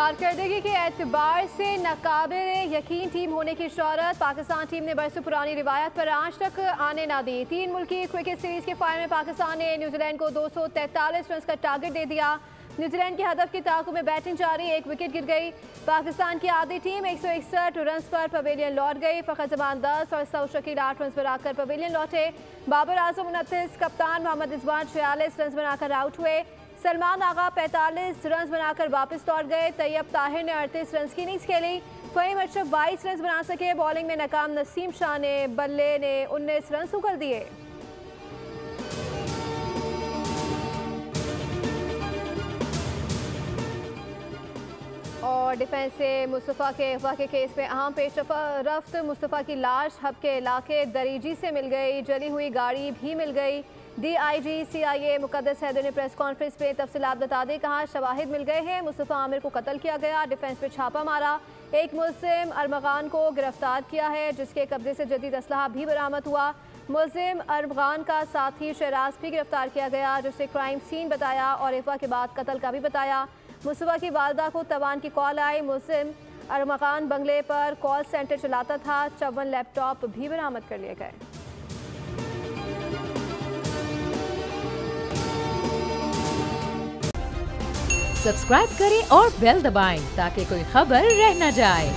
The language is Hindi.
कारकर्दगी के एतबार से नाकाबिल यकीन टीम होने की शोहरत पाकिस्तान टीम ने बरसों पुरानी रिवायत पर आज तक आने ना दी। 3 मुल्की क्रिकेट सीरीज के फाइनल में पाकिस्तान ने न्यूजीलैंड को 243 रन का टारगेट दे दिया। न्यूजीलैंड के हदफ की ताक़ू में बैटिंग जारी, 1 विकेट गिर गई। पाकिस्तान की आधी टीम 161 रन पर पवेलियन लौट गई। फ़खर जमान 10 और सऊद शकील 8 रन बनाकर पवेलियन लौटे। बाबर आजम 29, कप्तान मोहम्मद रिजवान 46 रन बनाकर आउट हुए। सलमान आगा 45 रन बनाकर वापस लौट गए। तैयब ताहिर ने 38 रन की इनिंग्स खेली। फ़हीम अशरफ 22 रन बना सके। बॉलिंग में नाकाम नसीम शाह ने बल्ले ने 19 रन उगल दिए। और डिफेंस से मुस्तफ़ा के अगवा के केस में अहम पेशरफ्त, मुस्तफ़ा की लाश हब के इलाके दरीजी से मिल गई। जली हुई गाड़ी भी मिल गई। DIG CIA मुक़द्दस हैदर ने प्रेस कॉन्फ्रेंस में तफसीलात बता दी। कहा शवाहिद मिल गए हैं, मुस्तफ़ा आमिर को कत्ल किया गया। डिफेंस पे छापा मारा, एक मुल्ज़िम अरमगान को गिरफ्तार किया है जिसके कब्जे से जदीद असलहा भी बरामद हुआ। मुल्ज़िम अरमगान का साथी शहराज भी गिरफ्तार किया गया जिसे क्राइम सीन बताया और अगवा के बाद कत्ल का भी बताया। मुस्तफ़ा की वालदा को तवान की कॉल आई। मुल्ज़िम अरमगान बंगले पर कॉल सेंटर चलाता था। 54 लैपटॉप भी बरामद कर लिए गए। सब्सक्राइब करें और बेल दबाएं ताकि कोई खबर रह न जाए।